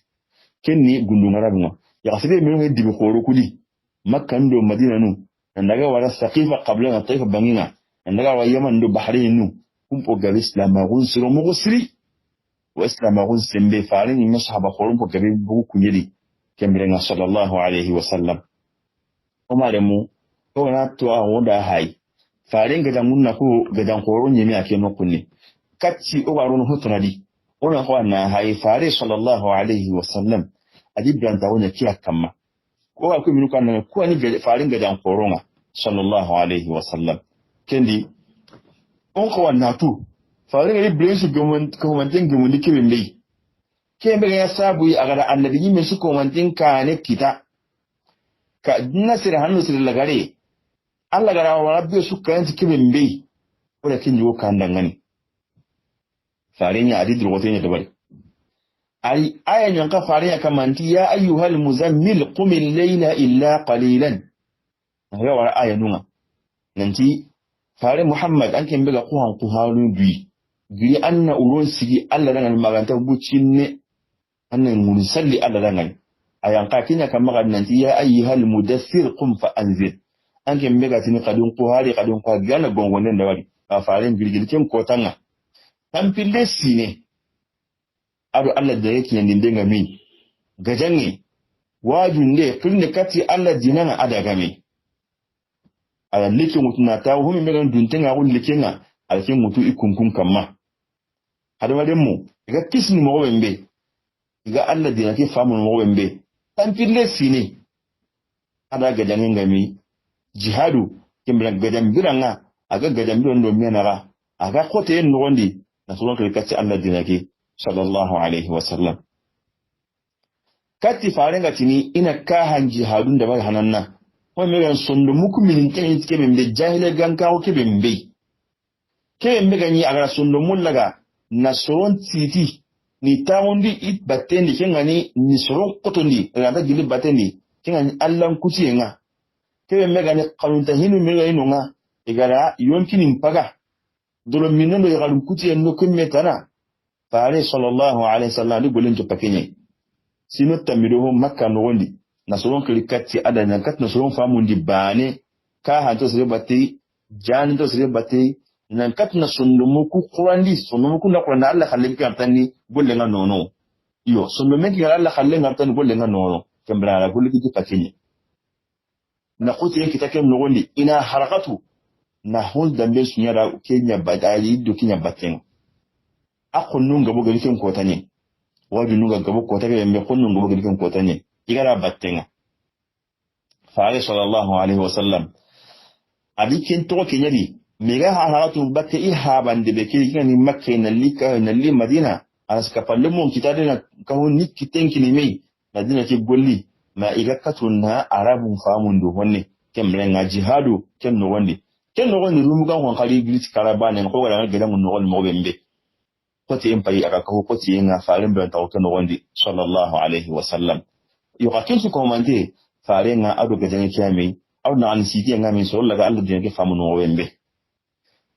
kenni gundu ngarabuma ya asibe meno heddi bi khoro kudi makka ndo madina nu ndaga wala saqifa qabla na tayfa bangina ndaga wa yaman ndo bahrain nu kumpo gal islam gun siro mo siri wa islam gun sembe faale ni sahaba khoro ko gabe bu kunyedi kemrenga sallallahu alayhi wa sallam omaremu ona to awonda hay farenga da munna ko gadan koro nyemi ake no kunni katti o waron hotonadi ona ko na hay fare sallallahu alayhi wa sallam adi branda wona kiya kamma ko wa ko minu kan ko ani farenga dan koronga sallallahu alayhi wa sallam kendi on ko na tu farenga di blensu ko manten gumundi kebembe kembe ya sabu yi agara annabi yimin su komantin ka ne kita ka nasir hannu sir lagare Allah gara wa rabbi su kan ti kibin bai wala kin jiwo kan dangane farin ya adidir wote ne dabar ai ayan yanka farin ya kamanti ya ayyuhal muzammil qum al-layla illa qalilan ga wa ayanuna nanti farin Muhammad an kin biga kuhan ku halu bi anna urun sigi Allah dan maganta bucin ne annan musalli Allah dangan ayan ka kinya kamar nanti ya ayyuhal mudaththir qum fa anzir an ke mega tini kadun ko hari kadun ko gana gongonen da wari ka farin girgirkin ko tanga tan pille sine ado Allah da yake yandin dinga min gajanne wajun ne kunne kati Allah dinana adaga me ayan likin mutuna ta hu mi mega duntenga ko likinga alkin mutu ikunkun kamma hada waden mu ga kisni mo wembe ga Allah dina ke famu mo wembe tan pille sine ada gajanin gami jihadu kimbran gajam biranga aga gajam biron do menaga aga khote en nondi na sulon ke katti Allah dina ke sallallahu alaihi wasallam katti farenga tini ina ka han jihadun da ba hananna ko me gan sondo muku min tan ke membe jahile ganka o ke bembe ke membe gani aga sondo mullaga na soron titi ni tawondi it batendi kengani ni soron kotondi rada gili batendi kengani Allah kutiyenga kebe mega ni kalunta hinu mega inonga igara yonkini mpaga dolo minondo igalu kutiyen no kummetana faare sallallahu alaihi wasallam ni golen to pakenye sino tamido makka no wondi na soron klikati adana kat na soron famundi bane ka hanto sire batti jani to sire batti nan kat na sundumu ku qurandi sundumu ku na quranda Allah khalin ka tani golle nga nono yo sundumu ki Allah khalin ka tani golle nga nono kambara golle ki pakenye na kuti yake take no wondi ina harakatu na hol dambe sunyara Kenya badali do Kenya baten akonu ngabo gari ken kotanye wadu nunga ngabo kotake me konu ngabo gari ken kotanye igara baten faare sallallahu alaihi wasallam abikin to kenyari mega harakatu batte ihabande be kini makka na li madina aska pallum kitadina kahun nikki tenki ni mai na dina ki golli ma iga katuna arabun famundu honne kemrenga jihadu ken no wonde rumu kan kon kali glit karabane ko wala ngada mun no mo bembe ko ti en payi aka ko ti nga faalen be taw ken no wonde sallallahu alaihi wasallam yo kakin su komante farenga ado gadan kiyame aw na an siti nga min so laga Allah dina ke famu no bembe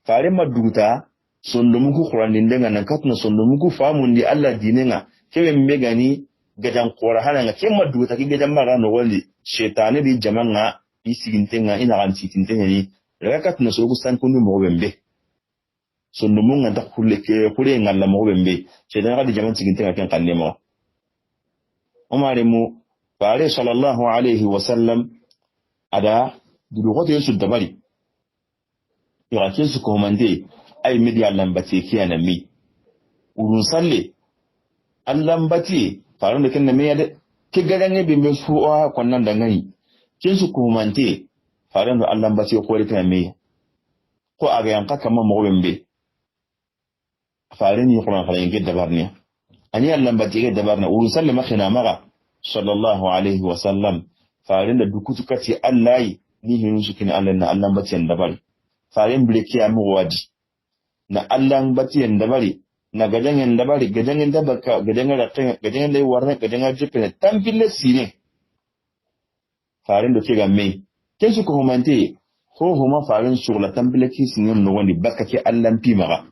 fare maduta sondomu ku qur'anin denga nan katna sondomu ku famundi Allah dinenga kebe megani gadan qora halanga kemma duta ki gadan maga no wali shaytan di jamanga isigintenga ina kan sitintenga ni daga katna so ku san kunu mo bembe sondomu nganda kulle ke kure ngalla mo bembe shaytan ga di jaman sigintenga ken kannemo umare mu fare sallallahu alaihi wasallam ada dudu goto yesu dabari yo akin su komande ay media lambati kiyana mi urun salle an lambati faru da kin me yade ki gadan be me fuwa konnan da ngani kin su komante faru da Allah lambati ko rika me ko aga yanka kama mo bembe faru ni kuma fara yin dabar ne ani Allah lambati ga dabar ne urun salle makhina maga sallallahu alaihi wasallam faru da dukutu kace Allah ni hinu su kin Allah na Allah lambati dabar faru bileki amu wadi na Allah batiyan da bari na gadangen da bari gadangen da baka gadangen da tan gadangen da warne gadangen jipe tampile sine farin da ke ga me ke su ko humante ko huma farin sur la tampile ki sine no wani baka ke Allah pi maga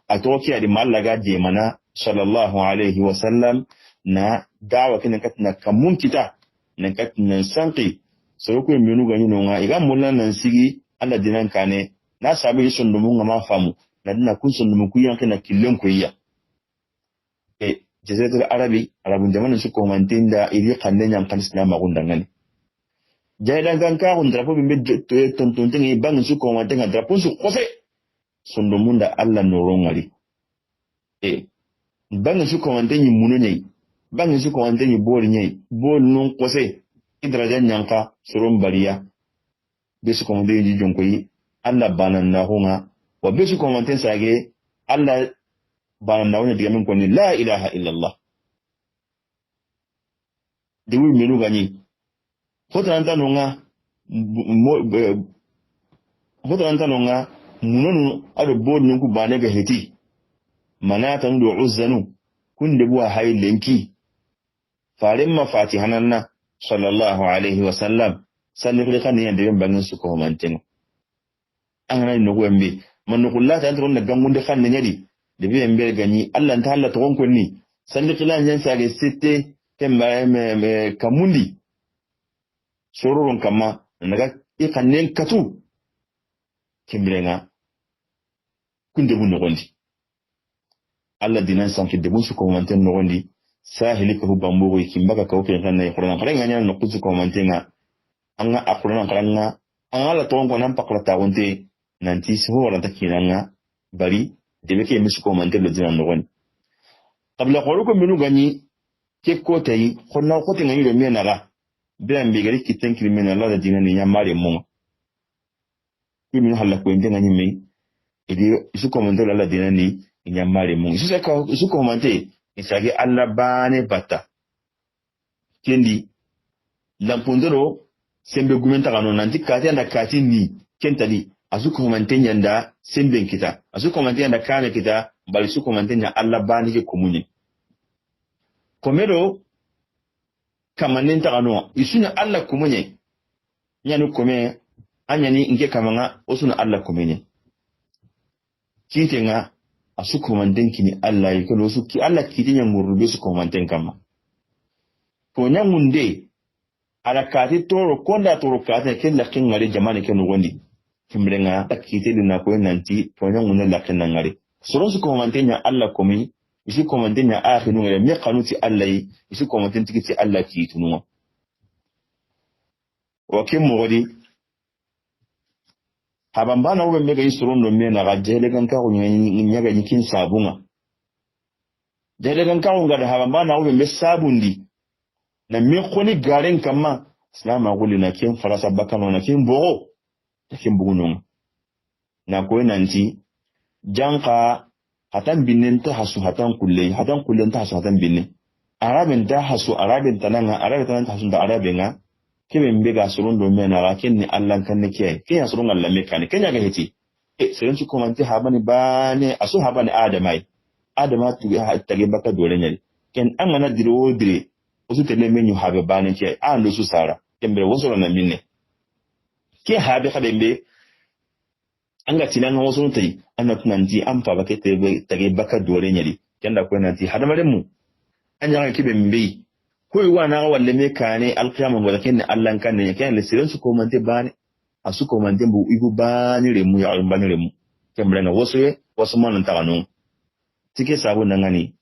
a to ke adi mallaga de mana sallallahu alaihi wasallam na dawa kin katna kamun kita nan katna sanqi so ko menu gani no nga iga mullan nan sigi Allah dinan kane na sabi sun dumun ma famu na kun sun mun kuyan kana killen kuyiya jazatul arabi arabun jamanin su ko mantin da iri kanne nyam kan islam ma gundan ngani jaidan kan ka hun drapo bimbe tonton tin bangin su ko mantin ga drapo su kose sun dumun da Allah noron ngari bangin su ko mantin yi munu ne bangin su ko mantin yi bol ne bol nun kose idrajan nyanka surun bariya bisu ko mantin yi jonkoyi Allah banan na hunga wa bisu ko mantin sage Allah banan na wani diga min ko ni la ilaha illa Allah de wi menu gani hotranta nonga munonu ado bod nun ku bane ga heti manatan do uzzanu kun de buwa hay lenki farin mafatihanan na sallallahu alaihi wasallam sallallahu kan yanda yan bangin su ko mantin an ran no wembe man kullata an ronda gangunde kan ne nyadi de bi embe gani Allah ta Allah to gon ni sallallahu kan yan sage sitte temba me kamundi sororon kama naga ikannen katu kimrenga kunde mun nogondi Allah dinan sanki de musu ko manten nogondi sahili ko bambugo kimbaga ko ke kan nay qur'an qur'an nya no kuzu ko mantenga anga aquran qaranga anga la ton ko nan pakla ta wonte nanti so wala takinanga bari de beke musu ko manten lo dinan nogondi qabla qawluko minu gani ke ko tayi khonna ko tinga yiro mi naga bilan bi gari kitten kilmina Allah da dinan nya mare mun min halla ko inda ngani me idi isu ko manten Allah dinan ni nya mare mun isu ko manten isage Allah bane bata kendi lampondoro sembe gumenta kanu nanti kati anda kati ni kentali asuko mantenya nda sembe kita asuko mantenya nda kane kita bali suko mantenya Allah bane ke komuni komero kamanenta kanu isuna Allah komunye nyanu kome anyani nge kamanga osuna Allah komunye kitenga asu komanten kini Allah yi kono su ki Allah ki tinya murube su komanten kama ko nyangunde ala kati toro konda toro kati ken la ken ngare jamane ken wondi kimrenga takite dina ko nanti to nyangunde la ken ngare soro su komanten nya Allah komi isu komanten nya akhinu ngare me kanuti Allah yi isu komanten tikiti Allah ki tunu wa kem mogodi habambana ube mega isorondo mena ga jele kan ka nyaga nyikin sabunga jele kan ka ngada habambana ube me sabundi na me khoni garen kama islama guli na kin farasa bakano na kin bogo ta kin bugunun na ko nanti janka hatan binnin ta hasu hatan kulle ta hasu hatan binnin arabin da hasu arabin tananga arabin tananga hasu da arabenga kebe mbega surun do mena ga kenni allan kan ne kiyaye kenya surun Allah me kan kenya ga heti sai ci kuma ti habani bane asu habani adama tu ha tage baka dole nyali ken an mana diro dire wasu tele menyu habe bane kiyaye an do su sara kembe wasu na minne ke habe kadembe an ga tinan wasu tai an tunanti an fa baka tage baka dole nyali kenda ko nanti hadamaren mu an yaga kibe mbe ko yi wana walle me kane alqiyama wala ken Allah kan ne ken le sirin su ko mante bane asu ko mante bu ibu bane re mu ya bane re mu kemre na wasu manan tagano tike sabu nan ngani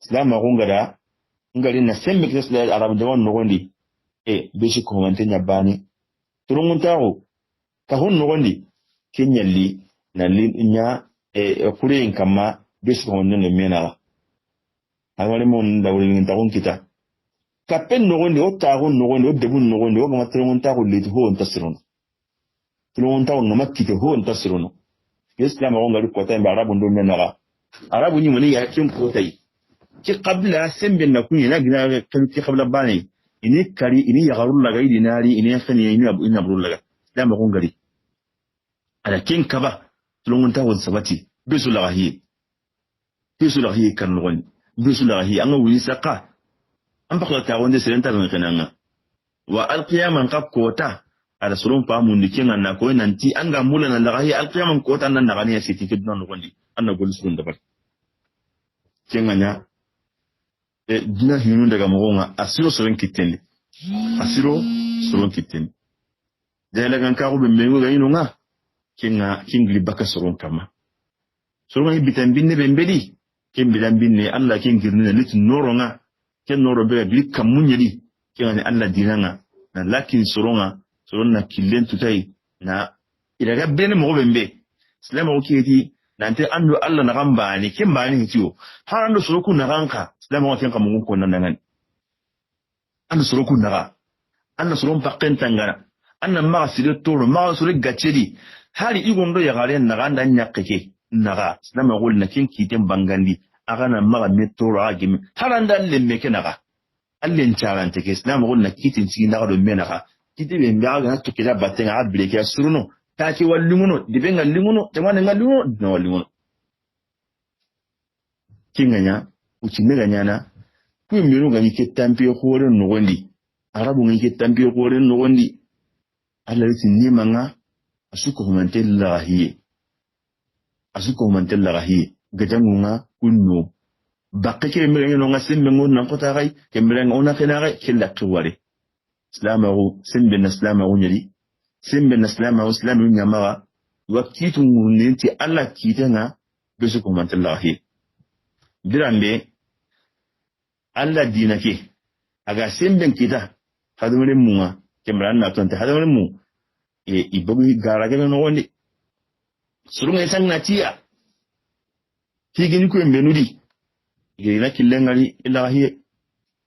islama ko ngada ngari na sembe kisle arab jawon no gondi be shi ko mante nya bane turun tawo ka hon no gondi kenyalli na nya kuren kama be shi ko non ne mena awale mon dawri ni tagun kita kapen nogondi o tagun nogondi o debun nogondi o gama tulungun tagun liti ho on tasirono tulungun tagun ngama kite ho on tasirono islam o ngari kota mba arabu ndo menaga arabu ni moni ya kin kotai ki qabla sembe na kunya na gina kalti qabla bani ini kari ini ya garul laga dinari ini khani ini abu ina brul laga islam o ngari ala kin kaba tulungun tagun sabati bisu lahi kan nogondi bisu lahi anga wi saqa an bakla ta wanda sirin ta zan kananga wa alqiyaman qab kota ala surun fa mun dikin na ko nan ti an ga mulana lahi alqiyaman kota nan na gani ya siti kidna no gondi an na gol surun da bar kenganya dina hinu daga mogonga asiro surun kitende asiro surun kitende da la gan ka ko be mengo ga inu nga kingli baka surun kama surun bitan binne be mbedi kin bidan binne Allah kin girne litin noro nga ken noro be bi kamunyeli ken Allah dinanga na lakin soronga na killen tutai na iraga bene mo bembe islama o kiti nante ando Allah na gamba ni ken bani hitiyo har ando soroku na ganka islama o ken kamungun ko nan nan ando soroku na ando soron pakken tangana anna ma sire toro ma sore gachedi hari igondo ya garen na ganda nyakeke naga islama gol na ken kiten bangandi agana maga metoro agim haranda lemme kenaga allen charante ke islam gol na kitin sigi naga do menaga kiti be ngaga na tukira batenga ableke suruno taki wallinguno dibenga linguno tamane ngalinguno no wallinguno kinganya uchimega nyana ku miru ga yike tampiyo hore no gondi arabu ngi ke tampiyo hore no gondi alla tinni manga asuko humantelahi gajangunga kunno bakake mbere no ngasim mengon nan kota gai kembere ona kenare kella tuware islamaru simbe na islamaru nyali simbe na islamaru nyamawa wakitu ngunti alla kitanga besu ko mantallahi birambe alla dinake aga simbe kita hadumre munga kembere na tonte hadumre mu ibogu garage no woni surunga sangna tiya higini ko menudi ina killengali ilahi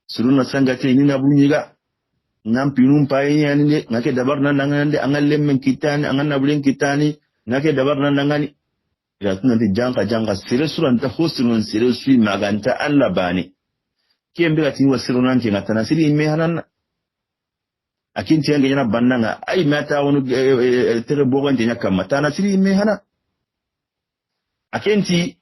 suruna sangate ni na bunyiga ngam pinum paye yani de ngake dabar nan ngande angal lemmen kitani angal nabulen kitani ngake dabar nan ngani ya tunante janga sire suranta hosunun sire sui maganta Allah bani kiyembe gati wasirunan ke ngatana siri me hanan akinti yange yana bannanga ai mata wonu tere bogan de nyaka matana siri me hana akinti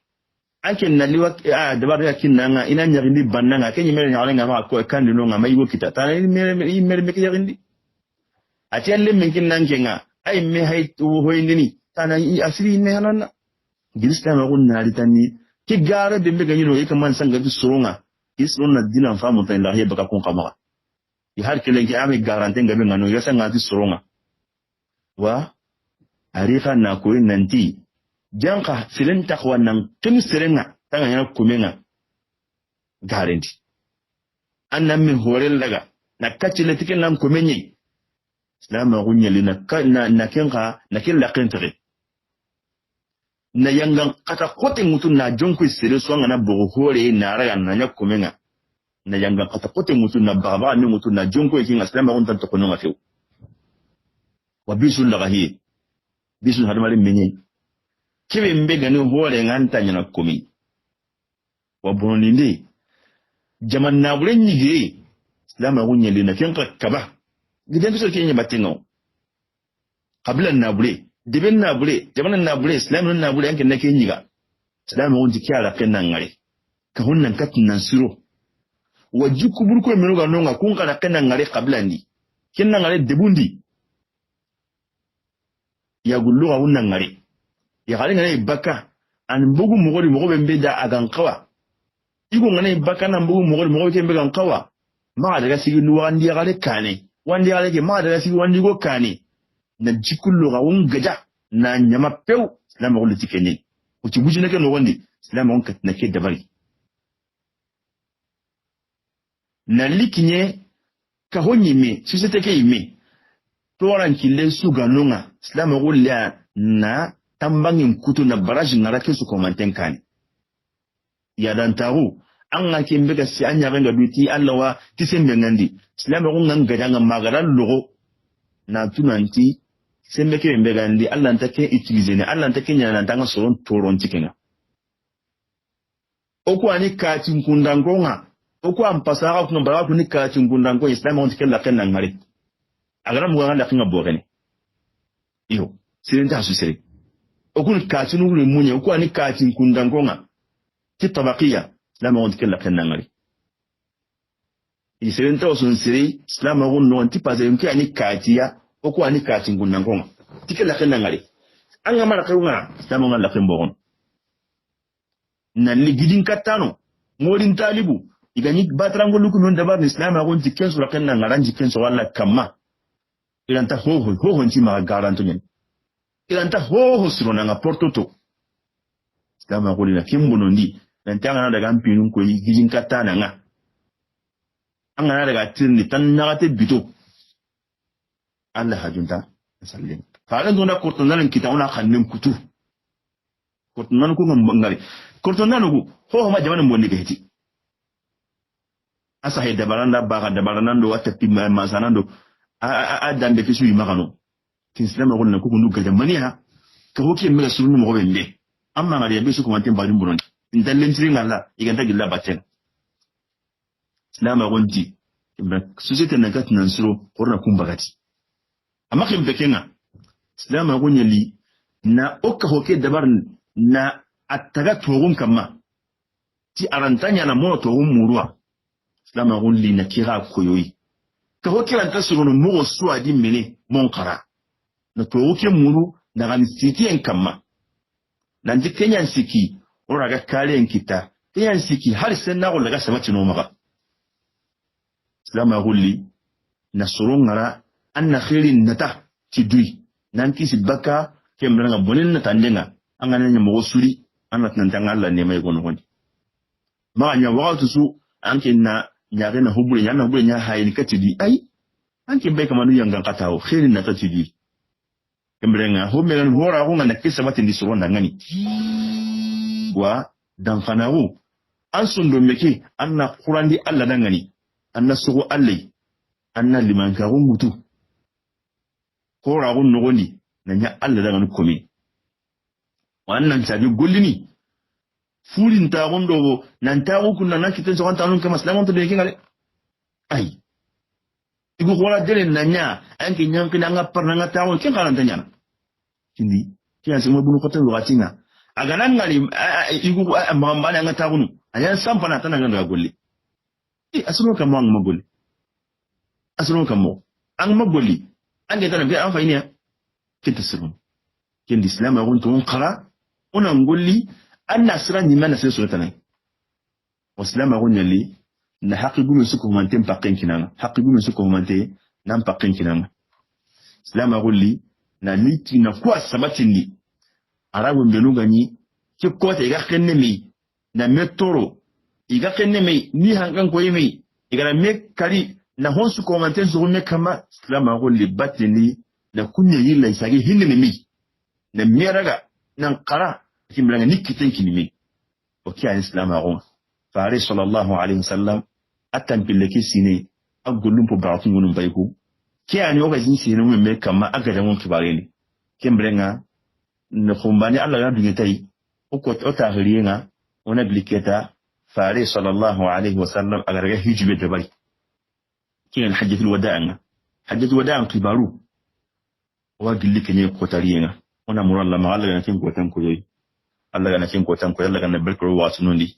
anke naliwa dabar ya kinanga ina nyarindi bannanga kenyi mere nyalenga ma ko kandi no ngama yigo kita tana mere me kiyarindi ati alle men kinanga nga ai me hay to hoyindini tana asiri me hanana gilista ma gunna ritani ki gara de mbega yino yeka man sanga bi soronga isronna dinan famu tan lahiya baka kun kama i har kelen ki ame garante ngabe ngano yasa ngati soronga wa arifa na ko nanti janka silen takwa nan tumi sirenga tanga yana kumenga garanti annan min horel daga na kacile tikin nan kumenyi islama gunyali na kenka na kin laqintre na yangan kata kote mutun na jonko sire so ngana bogo hore na raga na nya kumenga na yangan kata kote mutun na baba ni mutun na jonko kin islama gun tan to kono ngafew wa bisul lagahi bisul hadamari menyi kibe mbega ni hore nganta nyana kumi wa bonindi jaman nabure nyige islama gunya lina kenka kaba gidan biso kenya batingo qabla nabure deben nabure jaman nabure islamu nabure yanke nake nyiga islama gunti kyala kenna ngare ka hunnan katnan siro wajiku burko menuga nonga kunka na kenna ngare qabla ndi kenna ngare debundi ya gulluga hunnan ngare ya gare ngare baka an bugu mogori mogo bembe da agan qawa igo ngane baka na bugu mogori mogo kembe gan qawa ma daga sigi luwandi gare kane wandi gare ke ma daga sigi wandi go kane na jikullu ga won gaja na nyama pew na mo liti kenni o ci buji nake no wandi islam on kat nake dabari na likinye ka honni me societe ke ime to ran kille su ganunga islam o lia na tambangin kutu na baraji ngara ke su komanten kane ya dan taru an ga ke mbega si anya ga duti Allah wa tisembe ngandi islam o nganga danga magara logo na tunanti sembe ke mbega ndi Allah ntake utiliser ne Allah ntake nyana ntanga soron toron tikena oku ani kati nkundangonga oku ampasara ku mbara ku ni kati nkundango islam on tikela kenna ngari agara mu ngala kinga bogene iyo sirinta susere oku ni kati nuru munye oku ani kati nkundangonga ti tabaqiya islam on tikela kenna ngari isirinta osun siri islam on no antipaze mke ani katiya oku ani kati nkundangonga tikela kenna ngari anga mara kayunga islam on la kembogon na ligidin katano modin talibu igani batrango luku non dabar islam agon tikken sura kenna ngaranji kenso wala kamma ilanta ho nti ma garanto nyen ilanta ho suro nga portoto islam agoni na kimbono ndi nantanga na daga mpinu ko igidin katana nga anga na daga tirni tan nagate bito Allah hajunta sallim fa ndo na kortonan kitauna khannim kutu kortonan ko ngari kortonan ko ma jamana mbonni beheti asa he dabaranda baga dabaranando wata pima masanando a dambe kisu imagano tinslama gonna ko kundu gaja maniha ka hoki mega sunu mo bende amma ngari yabe su ko mantem badum buron ndallen tiri ngala iganta gilla batten islama gonti ibra societe na gat nan suro horna kumbagati amma kim bekenga islama gonyali na okka hoke dabar na attaga togun kamma ti arantanya na mo togun murua islam agun li na kira koyoyi ka ho kira ta suru mo so adi mene mon kara na togu ke muru na gan siti en kamma nan di kenyan siki ora ga kale en kita kenyan siki har sen na go daga sabati no maga islam agun li na suru ngara anna khairin nata ti dui nan kisi baka kemra nga bonin na tandenga angana nya mo suri anat nan tanga Allah ne mai gono gondi ma nya wakatu su anke na nyaare na hubule nya na hubule nya hayni katidi ai anke be kamanu yanga katawo khairin na tatidi kembrenga homelan hora ko ngana kisa mate ndi suronda ngani wa dan fanaru an sundo meke anna qurandi Allah dangani anna sugo Allah anna liman ka mutu hora gun no gondi nanya Allah dangani komi wannan tabi gullini furin ta gondo nan ta ku kunna na kitan so kan tanun kama islamu to de kingale ai igu wala dele nanya an kin yan kin anga parna nga tawo kin kan tanya kindi kiyan sai mabunu ko tan lokacinga aga nan ngali igu mamba nga tawunu ayan sampana tan nga golle asunu kam mo magolli asunu kam mo an magolli an ga tan bi an fayniya kinta sirru kin islamu gonto on qara ona ngolli anna sira ni mana sai surata nai waslama gonyali na haqiqu min suku mante pakken kinanga haqiqu min suku mante nan pakken kinanga islama golli na liti na kwa sabatindi arabu mbeluga ni ki kota iga kenne mi na metoro iga kenne mi ni hangan ko yimi iga me kali na honsu ko mante zo me kama islama golli batini na kunya yilla isagi hinne mi na meraga nan qara kimbranga nikiten kinimi okiya islam agon fare sallallahu alaihi wasallam atan billeki sine agulum po baatun gunum bayku kiyani o gazin sine mun me kama agada mun kibareni kimbrenga ne khumbani Allah ya dunye tai o ko o tahriyenga ona bliketa فعليه صلى الله عليه وسلم أجر هجبة دبي كين حجة الوداع حجة الوداع كبارو وقال لك إني قتالينا وأنا مرة لما قال لنا كين قتان كوي الله كنا كين قتان كوي الله كنا بركرو واتنودي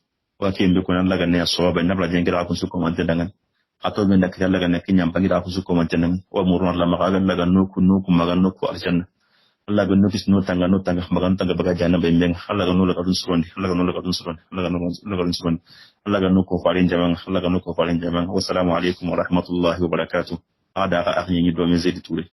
وكين بيكون الله كنا الصواب النبلا جنجر أكون سكوا مانتدعان atau benda kita laga nak kinyam panggil aku suka macam ni, wah murah lah makan laga nuku makan nuku arjan, laga nukis nutang makan tangga bagajana bembeng, laga nula kadun suron, laga nuku paling jamang, wassalamualaikum warahmatullahi wabarakatuh. Ada akhirnya ini dua mezid tulis.